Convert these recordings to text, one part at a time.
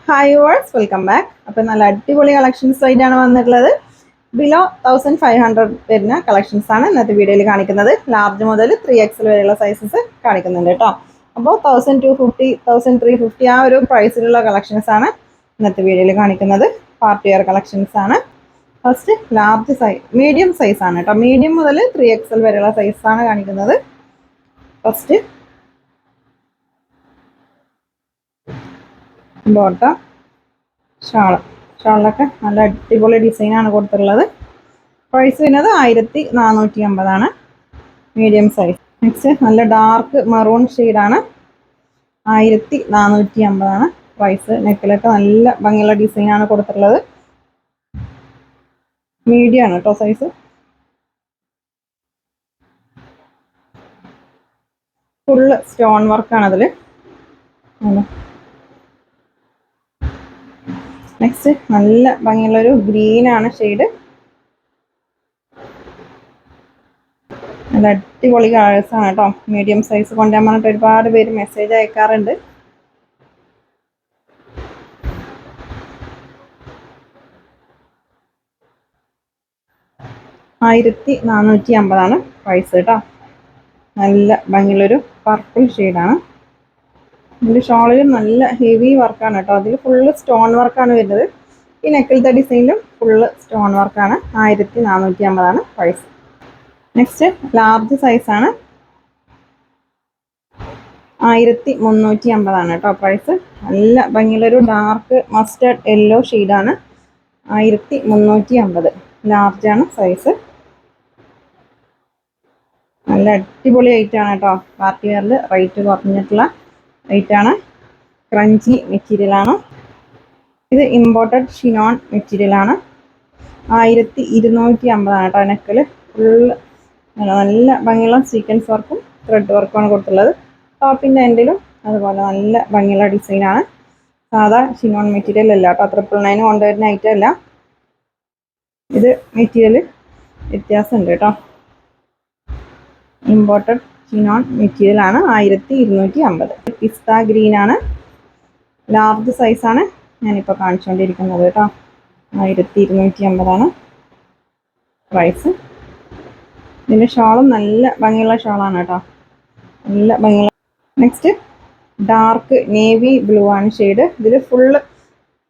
Hi verse welcome back. അപ്പം നല്ല അടിപൊളി കളക്ഷൻസ് ആയിട്ടാണ് വന്നിട്ടുള്ളത്. ബിലോ 1500 വരുന്ന കളക്ഷൻസ് ആണ് ഇന്നത്തെ വീഡിയോയിൽ കാണിക്കുന്നത്. ലാർജ് മുതൽ 3XL വരെയുള്ള സൈസസ് കാണിക്കുന്നുണ്ട് കേട്ടോ. അപ്പോൾ 1250 1350 ആ ഒരു പ്രൈസിലുള്ള കളക്ഷൻസ് ആണ് ഇന്നത്തെ വീഡിയോയിൽ കാണിക്കുന്നത്. പാർട്ടി വെയർ കളക്ഷൻസ് ആണ്. First large size medium size ആണ് കേട്ടോ. മീഡിയം മുതൽ 3XL വരെയുള്ള സൈസ് ആണ് കാണിക്കുന്നത്. ഫസ്റ്റ് ബോട്ടം ഷാളിലൊക്കെ നല്ല അടിപൊളി ഡിസൈനാണ് കൊടുത്തിട്ടുള്ളത്. പ്രൈസ് വരുന്നത് 1450 മീഡിയം സൈസ്. നെക്സ്റ്റ് നല്ല ഡാർക്ക് മറൂൺ ഷെയ്ഡാണ്, 1450 പ്രൈസ്. നെക്കിലൊക്കെ നല്ല ഭംഗിയുള്ള ഡിസൈനാണ് കൊടുത്തിട്ടുള്ളത്. മീഡിയം ആണ് കേട്ടോ സൈസ്. ഫുള്ള് സ്റ്റോൺ വർക്കാണ് അതിൽ. നെക്സ്റ്റ് നല്ല ഭംഗിയുള്ളൊരു ഗ്രീനാണ് ഷെയ്ഡ്. നല്ല അടിപൊളി കളേഴ്സാണ് കേട്ടോ. മീഡിയം സൈസ് കൊണ്ടുവരാൻ പറഞ്ഞിട്ട് ഒരുപാട് പേര് മെസ്സേജ് അയക്കാറുണ്ട്. $1450 പ്രൈസ് കേട്ടോ. നല്ല ഭംഗിയുള്ളൊരു പർപ്പിൾ ഷെയ്ഡാണ്. ഇതിൻ്റെ ഷോളിലും നല്ല ഹെവി വർക്കാണ് കേട്ടോ. അതിൽ ഫുള്ള് സ്റ്റോൺ വർക്കാണ് വരുന്നത്. ഈ നെക്കിലത്തെ ഡിസൈനിലും ഫുള്ള് സ്റ്റോൺ വർക്കാണ്. 1450 പ്രൈസ്. നെക്സ്റ്റ് ലാർജ് സൈസാണ്, 1350 കേട്ടോ പ്രൈസ്. നല്ല ഭംഗിയുള്ളൊരു ഡാർക്ക് മസ്റ്റർഡ് യെല്ലോ ഷെയ്ഡാണ്. 1350 ലാർജാണ് സൈസ്. നല്ല അടിപൊളി ഐറ്റാണ് കേട്ടോ. പാർട്ടി വെയറിൽ റേറ്റ് കുറഞ്ഞിട്ടുള്ള ഐറ്റാണ്. ക്രഞ്ചി മെറ്റീരിയലാണ്. ഇത് ഇമ്പോർട്ടഡ് ഷിനോൺ മെറ്റീരിയലാണ്. 1250 കേട്ടോ. നെക്കിൽ ഫുള്ള് നല്ല ഭംഗിയുള്ള സീക്വൻസ് വർക്കും ത്രെഡ് വർക്കുമാണ് കൊടുത്തുള്ളത്. ടോപ്പിൻ്റെ എൻഡിലും അതുപോലെ നല്ല ഭംഗിയുള്ള ഡിസൈനാണ്. സാധാ ഷിനോൺ മെറ്റീരിയൽ അല്ല കേട്ടോ. 999 കൊണ്ടുവരുന്ന ഐറ്റം അല്ല. ഇത് മെറ്റീരിയൽ വ്യത്യാസമുണ്ട് കേട്ടോ. ഇമ്പോർട്ടഡ് ഷിനോൺ മെറ്റീരിയലാണ്. 1250. പിസ്ത ഗ്രീനാണ്, ലാർജ് സൈസാണ് ഞാനിപ്പോൾ കാണിച്ചുകൊണ്ടിരിക്കുന്നത് കേട്ടോ. 1250 പ്രൈസ്. ഇതിൻ്റെ ഷോളും നല്ല ഭംഗിയുള്ള ഷോളാണ് കേട്ടോ. നല്ല ഭംഗിയുള്ള. നെക്സ്റ്റ് ഡാർക്ക് നേവി ബ്ലൂ ആണ് ഷെയ്ഡ്. ഇതിൽ ഫുള്ള്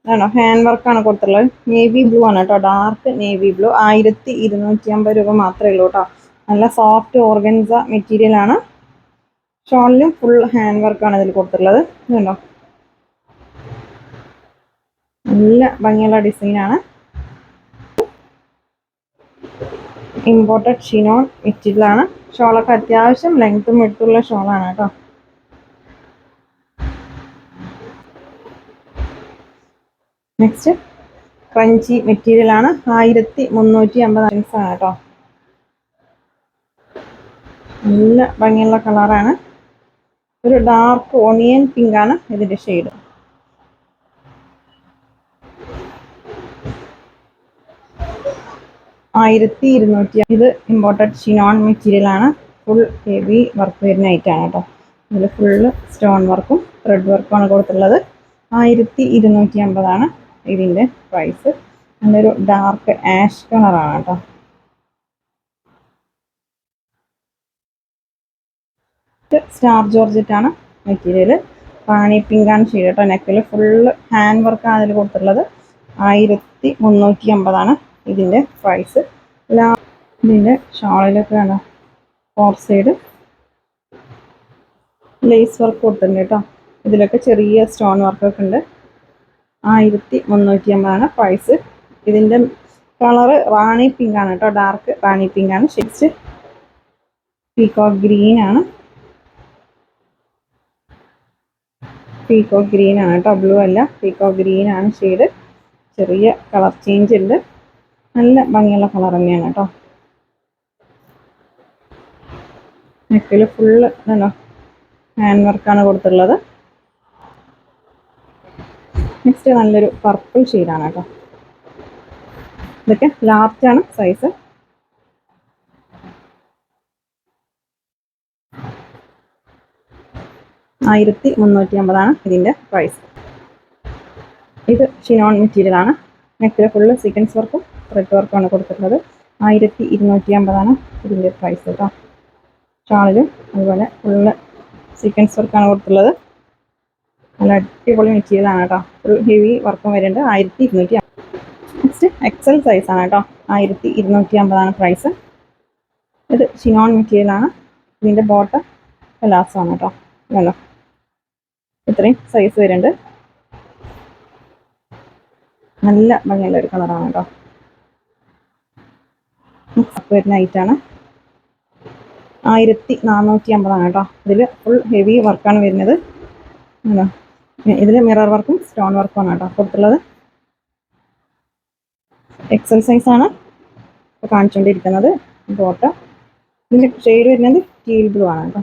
ആണോ ഹാൻഡ് വർക്കാണ് കൊടുത്തിട്ടുള്ളത്. നേവി ബ്ലൂ ആണ് കേട്ടോ. Dark navy blue. 1250 രൂപ മാത്രമേ ഉള്ളൂ കേട്ടോ. നല്ല സോഫ്റ്റ് ഓർഗൻസ മെറ്റീരിയൽ ആണ്. ഷോളിലും ഫുൾ ഹാൻഡ് വർക്കാണ് ഇതിൽ കൊടുത്തിട്ടുള്ളത്. ഇതുണ്ടോ, നല്ല ഭംഗിയുള്ള ഡിസൈനാണ്. ഇമ്പോർട്ടഡ് ഷിനോൺ മെറ്റീരിയലാണ്. ഷോളൊക്കെ അത്യാവശ്യം ലെങ്ത്തും വിട്ടുള്ള ഷോളാണ് കേട്ടോ. നെക്സ്റ്റ് ക്രഞ്ചി മെറ്റീരിയലാണ്. 1350 ആണ് കേട്ടോ. നല്ല ഭംഗിയുള്ള കളറാണ്. ഒരു ഡാർക്ക് ഓണിയൻ പിങ്ക് ആണ് ഇതിൻ്റെ ഷെയ്ഡ്. ഇത് ഇമ്പോർട്ടഡ് ഷിനോൺ മെറ്റീരിയൽ ആണ്. ഫുൾ ഹെവി വർക്ക് വരുന്ന ഐറ്റാണ് കേട്ടോ. ഇതിൽ ഫുള്ള് സ്റ്റോൺ വർക്കും ത്രെഡ് വർക്കുമാണ് കൊടുത്തിട്ടുള്ളത്. 1250 ഇതിൻ്റെ പ്രൈസ്. നല്ലൊരു ഡാർക്ക് ആഷ് കളറാണ് കേട്ടോ. സ്റ്റാർ ജോർജറ്റ് ആണ് മെറ്റീരിയൽ. റാണി പിങ്ക് ആണ് ഷെയ്ഡ് കേട്ടോ. നെക്കിൽ ഫുള്ള് ഹാൻഡ് വർക്കാണ് അതിൽ കൊടുത്തിട്ടുള്ളത്. 1350 ഇതിൻ്റെ പ്രൈസ്. ഇതിൻ്റെ ഷോളിലൊക്കെ ആണ് 4 സൈഡ് ലേസ് വർക്ക് കൊടുത്തിട്ടുണ്ട് കേട്ടോ. ഇതിലൊക്കെ ചെറിയ സ്റ്റോൺ വർക്കൊക്കെ ഉണ്ട്. 1350 പ്രൈസ്. ഇതിൻ്റെ കളറ് റാണി പിങ്ക് ആണ് കേട്ടോ. ഡാർക്ക് റാണി പിങ്ക് ആണ്. ഷെയ്ഡ്സ് പീകോക്ക് ഗ്രീൻ ആണ്. പീകോക്ക് ഗ്രീൻ ആണ് കേട്ടോ. ബ്ലൂ അല്ല, പീകോക്ക് ഗ്രീൻ ആണ് ഷെയ്ഡ്. ചെറിയ കളർ ചേഞ്ച് ഉണ്ട്. നല്ല ഭംഗിയുള്ള കളർ തന്നെയാണ് കേട്ടോ. നെക്കിൽ ഫുള്ള് ഹാൻഡ് വർക്കാണ് കൊടുത്തിട്ടുള്ളത്. നെക്സ്റ്റ് നല്ലൊരു പർപ്പിൾ ഷെയ്ഡാണ് കേട്ടോ. ഇതൊക്കെ ലാർജാണ് സൈസ്. 1350 ഇതിൻ്റെ പ്രൈസ്. ഇത് ഷിനോൺ മെറ്റീരിയൽ ആണ്. നെക്കിൽ ഫുള്ള് സീക്വൻസ് വർക്കും ത്രെഡ് വർക്കുമാണ് കൊടുത്തിട്ടുള്ളത്. 1250 ഇതിൻ്റെ പ്രൈസ് കേട്ടോ. ഷാളിലും അതുപോലെ ഫുള്ള് സീക്വൻസ് വർക്കാണ് കൊടുത്തിട്ടുള്ളത്. നല്ല അടിപൊളി മെറ്റീരിയൽ ആണ് കേട്ടോ. ഒരു ഹെവി വർക്കും വരുന്നുണ്ട്. 1250. നെക്സ്റ്റ് എക്സൽ സൈസ് ആണ് കേട്ടോ. 1250 പ്രൈസ്. ഇത് ഷിനോൺ മെറ്റീരിയൽ ആണ്. ഇതിൻ്റെ ബോട്ടം ലാസ്റ്റ് ആണ് കേട്ടോ. വേണോ ഇത്രയും സൈസ് വരുന്നുണ്ട്. നല്ല ഭംഗിയുള്ള ഒരു കളറാണ് കേട്ടോ. വരുന്ന ഐറ്റാണ്. 1450 കേട്ടോ. ഇതിൽ ഫുൾ ഹെവി വർക്കാണ് വരുന്നത്. ഇതിൽ മിറർ വർക്കും സ്റ്റോൺ വർക്കും ആണ് കേട്ടോ കൊടുത്തുള്ളത്. എക്സൽ സൈസ് ആണ് ഇപ്പോൾ കാണിച്ചുകൊണ്ടിരിക്കുന്നത്. ബോട്ടം ഇതിൻ്റെ ഷെയ്ഡ് വരുന്നത് ടീൽ ബ്ലൂ ആണ് കേട്ടോ.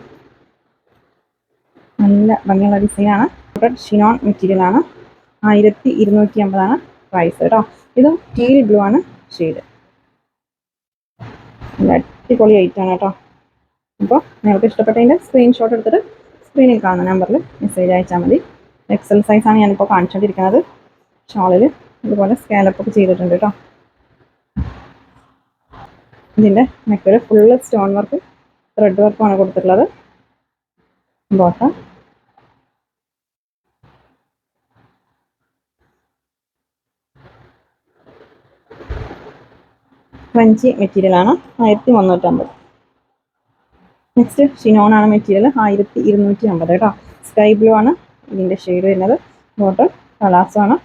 നല്ല ഭംഗിയുള്ള ഡിസൈനാണ്. ഷിനോൺ മെറ്റീരിയൽ ആണ്. 1250 പ്രൈസ് കേട്ടോ. ഇതും ടീൽ ബ്ലൂ ആണ് ഷെയ്ഡ്. നല്ല അടിപൊളി ഐറ്റാണ് കേട്ടോ. അപ്പോൾ നിങ്ങൾക്ക് ഇഷ്ടപ്പെട്ടതിൻ്റെ സ്ക്രീൻഷോട്ട് എടുത്തിട്ട് സ്ക്രീനിൽ കാണുന്ന നമ്പറിൽ മെസ്സേജ് അയച്ചാൽ മതി. എക്സൽ സൈസാണ് ഞാനിപ്പോൾ കാണിച്ചുകൊണ്ടിരിക്കുന്നത്. ഷാളിൽ ഇതുപോലെ സ്കാലപ്പൊക്കെ ചെയ്തിട്ടുണ്ട് കേട്ടോ. ഇതിൻ്റെ നെക്കിൽ ഫുള്ള് സ്റ്റോൺ വർക്കും ത്രെഡ് വർക്കുമാണ് കൊടുത്തിട്ടുള്ളത്. ബോട്ടം ക്രഞ്ചി മെറ്റീരിയൽ ആണ്. 1350. നെക്സ്റ്റ് ഷിനോൺ ആണ് മെറ്റീരിയൽ. 1250 കേട്ടോ. സ്കൈ ബ്ലൂ ആണ് ഇതിൻ്റെ ഷെയ്ഡ് വരുന്നത്. ബോട്ടം കളാസോ ആണ്.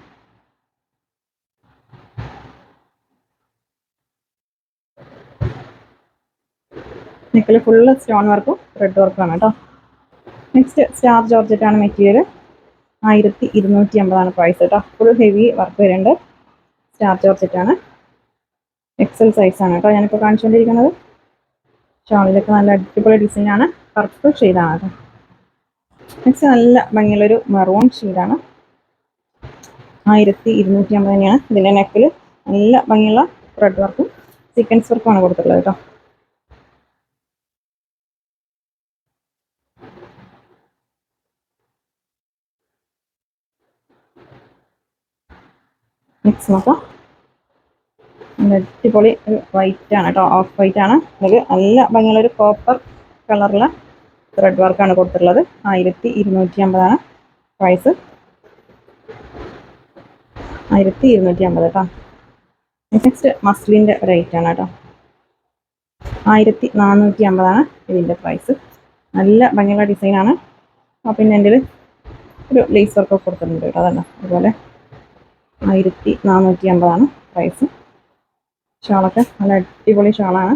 നെക്കിൽ ഫുള്ള് സ്റ്റോൺ വർക്കും റെഡ് വർക്കും ആണ് കേട്ടോ. നെക്സ്റ്റ് സ്റ്റാർ ജോർജറ്റ് ആണ് മെറ്റീരിയൽ. 1250 പ്രൈസ് കേട്ടോ. ഫുൾ ഹെവി വർക്ക് വരുന്നുണ്ട്. സ്റ്റാർ ജോർജറ്റ് ആണ്. എക്സൽ സൈസ് ആണ് കേട്ടോ ഞാനിപ്പോൾ കാണിച്ചുകൊണ്ടിരിക്കുന്നത്. ഷാളിലൊക്കെ നല്ല അടിപൊളി ഡിസൈനാണ്. പർപ്പിൾ ഷെയ്ഡാണ് കേട്ടോ. നെക്സ്റ്റ് നല്ല ഭംഗിയുള്ളൊരു മെറൂൺ ഷെയ്ഡാണ്. 1250 തന്നെയാണ്. ഇതിൻ്റെ നെക്കിൽ നല്ല ഭംഗിയുള്ള ത്രെഡ് വർക്കും സീക്വൻസ് വർക്കുമാണ് കൊടുത്തിട്ടുള്ളത് കേട്ടോ. നെക്സ്റ്റ് നോക്കാം. അടിപൊളി ഒരു വൈറ്റ് ആണ് കേട്ടോ. ഓഫ് വൈറ്റ് ആണ്. അതിൽ നല്ല ഭംഗിയുള്ളൊരു കോപ്പർ കളറിലെ ത്രെഡ് വർക്കാണ് കൊടുത്തിട്ടുള്ളത്. 1250 പ്രൈസ്. 1250 കേട്ടോ. നെക്സ്റ്റ് മസ്ലിൻ്റെ റേറ്റ് ആണ് കേട്ടോ. 1450 ഇതിൻ്റെ പ്രൈസ്. നല്ല ഭംഗിയുള്ള ഡിസൈനാണ്. പിന്നെ എൻ്റെ ഒരു ലേസ് വർക്കൊക്കെ കൊടുത്തിട്ടുണ്ട് കേട്ടോ. അതല്ല അതുപോലെ 1450 പ്രൈസ്. ഷാളൊക്കെ നല്ല അടിപൊളി ഷാളാണ്.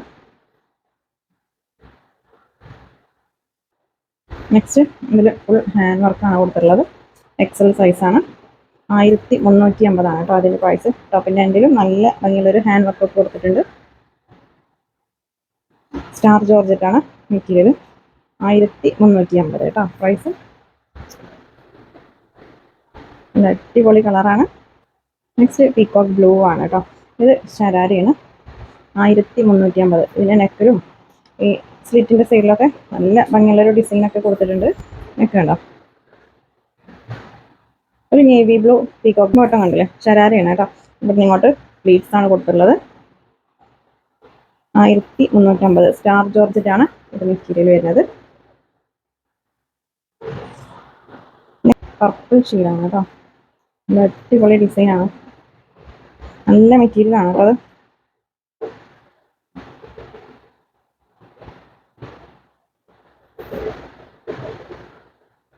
നെക്സ്റ്റ് ഇതിൽ ഫുൾ ഹാൻഡ് വർക്കാണ് കൊടുത്തിട്ടുള്ളത്. എക്സൽ സൈസാണ്. 1350 കേട്ടോ അതിൻ്റെ പ്രൈസ്. ടോപ്പിൻ്റെ എൻഡിലും നല്ല ഭംഗിയുള്ളൊരു ഹാൻഡ് വർക്കൊക്കെ കൊടുത്തിട്ടുണ്ട്. സ്റ്റാർ ജോർജറ്റ് ആണ് മെറ്റീരിയൽ. 1350 കേട്ടോ പ്രൈസ്. നല്ല അടിപൊളി കളറാണ്. നെക്സ്റ്റ് പീക്കോക്ക് ബ്ലൂ ആണ് കേട്ടോ. ഇത് ശരാരയാണ്. 1350. ഇതിൻ്റെ നെക്കിലും ഈ സ്ലിറ്റിൻ്റെ സൈഡിലൊക്കെ നല്ല ഭംഗിയുള്ളൊരു ഡിസൈനൊക്കെ കൊടുത്തിട്ടുണ്ട്. നെക്ക് കണ്ടോ. ഒരു നേവി ബ്ലൂ പീക്കോക്ക് ബോട്ടം കണ്ടില്ലേ. ശരാരയാണ് കേട്ടോ. ഇവിടുന്ന് ഇങ്ങോട്ട് പ്ലീറ്റ്സ് ആണ് കൊടുത്തിട്ടുള്ളത്. 1350. സ്റ്റാർ ജോർജറ്റ് ആണ് ഇത് മെറ്റീരിയൽ വരുന്നത്. പർപ്പിൾ ഷെയ്ഡാണ് കേട്ടോ. നല്ല അടിപൊളി ഡിസൈനാണ്. നല്ല മെറ്റീരിയലാണ് കേട്ടോ അത്.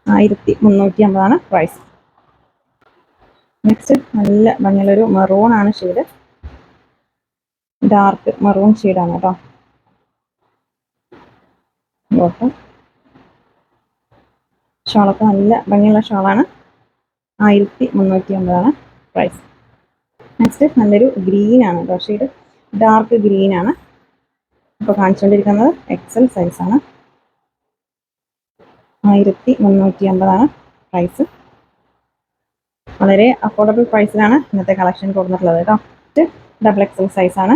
$1350 പ്രൈസ്. നെക്സ്റ്റ് നല്ല ഭംഗിയുള്ളൊരു മെറൂൺ ആണ് ഷെയ്ഡ്. ഡാർക്ക് മെറൂൺ ഷെയ്ഡാണ് കേട്ടോ. ബോട്ടം ഷാളൊക്കെ നല്ല ഭംഗിയുള്ള ഷാളാണ്. 1350 പ്രൈസ്. നെക്സ്റ്റ് നല്ലൊരു ഗ്രീൻ ആണ് കേട്ടോ. ഷെയ്ഡ് ഡാർക്ക് ഗ്രീൻ ആണ്. ഇപ്പോൾ കാണിച്ചുകൊണ്ടിരിക്കുന്നത് എക്സൽ സൈസാണ്. 1350 പ്രൈസ്. വളരെ അഫോർഡബിൾ പ്രൈസിലാണ് ഇന്നത്തെ കളക്ഷൻ കൊടുത്തിട്ടുള്ളത് കേട്ടോ. ഡബിൾ എക്സൽ സൈസാണ്.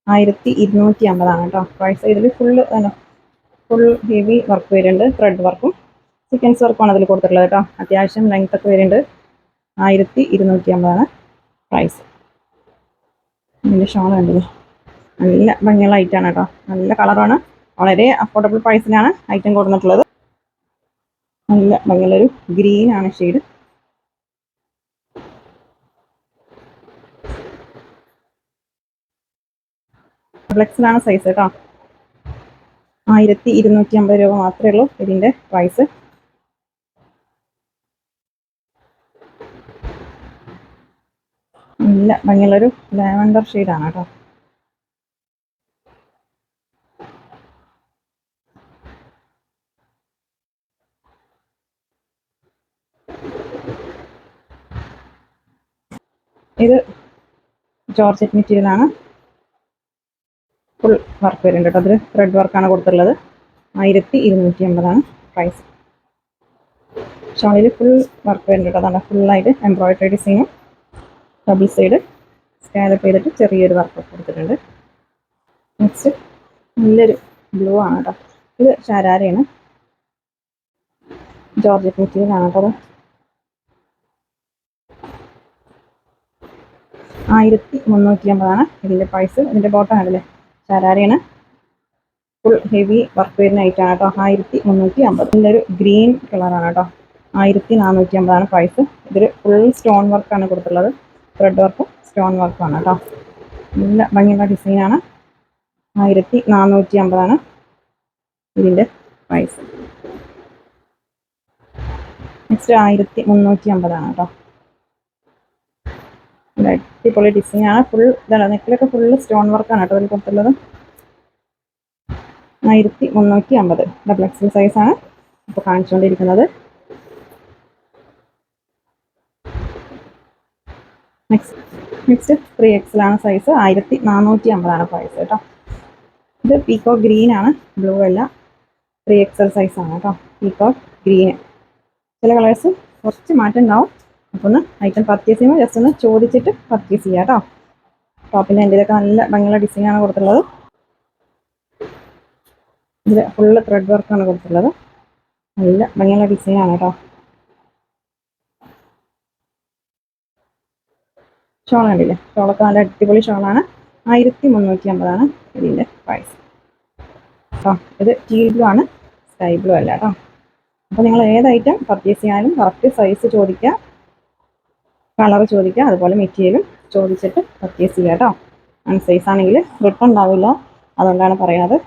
1250 കേട്ടോ പ്രൈസ്. ഇതിൽ ഫുൾ ഹെവി വർക്ക് വരുന്നുണ്ട്. ത്രെഡ് വർക്കും സീക്വൻസ് വർക്കുമാണ് അതിൽ കൊടുത്തിട്ടുള്ളത് കേട്ടോ. അത്യാവശ്യം ലെങ്ത് ഒക്കെ വരുന്നുണ്ട്. 1250 പ്രൈസ്. ഇതിൻ്റെ ഷോൾ കണ്ടില്ലേ, നല്ല ഭംഗിയുള്ള ഐറ്റാണ് കേട്ടോ, നല്ല കളറാണ്, വളരെ അഫോർഡബിൾ പ്രൈസിനാണ് ഐറ്റം കൊടുത്തിട്ടുള്ളത്. നല്ല ഭംഗിയുള്ളൊരു ഗ്രീൻ ആണ് ഷെയ്ഡ്. ഫ്ലെക്സിലാണ് സൈസ് കേട്ടോ. 1250 രൂപ മാത്രമേ ഉള്ളൂ ഇതിൻ്റെ പ്രൈസ്. നല്ല ഭംഗിയുള്ളൊരു ലാവൻഡർ ഷെയ്ഡാണ് കേട്ടോ. ഇത് ജോർജറ്റ് മെറ്റീരിയലാണ്, ഫുൾ വർക്ക് വരുന്നുണ്ട് കേട്ടോ. അതിൽ ത്രെഡ് വർക്കാണ് കൊടുത്തിട്ടുള്ളത്. 1250 പ്രൈസ്. ഷോളിൽ ഫുൾ വർക്ക് വരുന്നുണ്ട് കേട്ടോ. അതാണ് ഫുള്ളായിട്ട് എംബ്രോയിഡറി ഡിസൈനും ഡബിൾ സൈഡ് സ്കാലപ്പ് ചെയ്തിട്ട് ചെറിയൊരു വർക്ക് കൊടുത്തിട്ടുണ്ട്. നെക്സ്റ്റ് നല്ലൊരു ബ്ലൂ ആണ് കേട്ടോ. ഇത് ശരാരയാണ്, ജോർജറ്റ് മെറ്റീരിയലാണ് കേട്ടോ. 1350 ഇതിൻ്റെ പ്രൈസ്. ഇതിൻ്റെ ബോട്ടം ആണല്ലേ, ശരാരയാണ്, ഫുൾ ഹെവി വർക്ക് വരുന്ന ഐറ്റാണ് കേട്ടോ. 1350. ഇതിലൊരു ഗ്രീൻ കളറാണ് കേട്ടോ. 1450 പ്രൈസ്. ഇതൊരു ഫുൾ സ്റ്റോൺ വർക്കാണ് കൊടുത്തിട്ടുള്ളത്. ത്രെഡ് വർക്കും സ്റ്റോൺ വർക്കുമാണ് കേട്ടോ. നല്ല ഭംഗിയുള്ള ഡിസൈനാണ്. 1450 ഇതിൻ്റെ പ്രൈസ്. നെക്സ്റ്റ് 1350 കേട്ടോ. അടിപൊളി ഡിസൈനാണ്, ഫുൾ ഇതാണ്, നെക്കിലൊക്കെ ഫുള്ള് സ്റ്റോൺ വർക്കാണ് കേട്ടോ അതിൽ കൊടുത്തുള്ളത്. 1350 ഡബിൾ എക്സൽ സൈസാണ് ഇപ്പോൾ കാണിച്ചുകൊണ്ടിരിക്കുന്നത്. നെക്സ്റ്റ് 3XL ആണ് സൈസ്. 1450 പ്രൈസ് കേട്ടോ. ഇത് പീക്കോ ഗ്രീൻ ആണ്, ബ്ലൂ അല്ല. 3XL സൈസാണ് കേട്ടോ. പീക്കോ ഗ്രീൻ. ചില കളേഴ്സ് കുറച്ച് മാറ്റം ഉണ്ടാവും. അപ്പോൾ ഒന്ന് ഐറ്റം പർച്ചേസ് ചെയ്യുമ്പോൾ ജസ്റ്റ് ഒന്ന് ചോദിച്ചിട്ട് പർച്ചേസ് ചെയ്യാം കേട്ടോ. ടോപ്പിൻ്റെ എൻ്റെയൊക്കെ നല്ല ഭംഗിയുള്ള ഡിസൈനാണ് കൊടുത്തിട്ടുള്ളത്. ഇത് ഫുള്ള് ത്രെഡ് വർക്കാണ് കൊടുത്തിട്ടുള്ളത്. നല്ല ഭംഗിയുള്ള ഡിസൈനാണ് കേട്ടോ. ഷോൾ കണ്ടില്ലേ, ഷോളൊക്കെ നല്ല അടിപൊളി ഷോളാണ്. 1350 ഇതിൻ്റെ പ്രൈസ് കേട്ടോ. ഇത് ടീൽ ബ്ലൂ ആണ്, സ്കൈ ബ്ലൂ അല്ല കേട്ടോ. അപ്പോൾ നിങ്ങൾ ഏത് ഐറ്റം പർച്ചേസ് ചെയ്യാനും കറക്റ്റ് സൈസ് ചോദിക്കുക, കളർ ചോദിക്കുക, അതുപോലെ മെറ്റീരിയലും ചോദിച്ചിട്ട് പർച്ചേസ് ചെയ്യുക കേട്ടോ. സൈസ് ആണെങ്കിൽ റിട്ടേൺ ഉണ്ടാവില്ല, അതുകൊണ്ടാണ് പറയാറ്.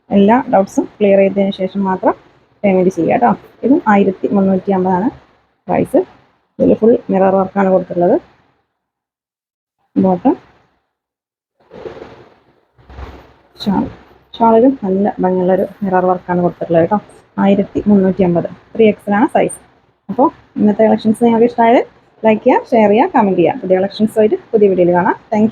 എല്ലാ ഡൗട്ട്സും ക്ലിയർ ചെയ്തതിന് ശേഷം മാത്രം പേയ്മെൻറ്റ് ചെയ്യുക കേട്ടോ. ഇതും 1350 പ്രൈസ്. ഇതിൽ ഫുൾ മിറർ വർക്കാണ് കൊടുത്തിട്ടുള്ളത്. ബോട്ടം ഷാളിലും നല്ല ഭംഗിയുള്ളൊരു മിറർ വർക്കാണ് കൊടുത്തിട്ടുള്ളത് കേട്ടോ. 1350. 3XL ആണ് സൈസ്. അപ്പോൾ ഇന്നത്തെ കളക്ഷൻസ് നിങ്ങൾക്ക് ഇഷ്ടമായത് ലൈക്ക് ചെയ്യുക, ഷെയർ ചെയ്യുക, കമൻറ്റ് ചെയ്യുക. പുതിയ കളക്ഷൻസുമായിട്ട് പുതിയ വീഡിയോയിൽ കാണാം. താങ്ക്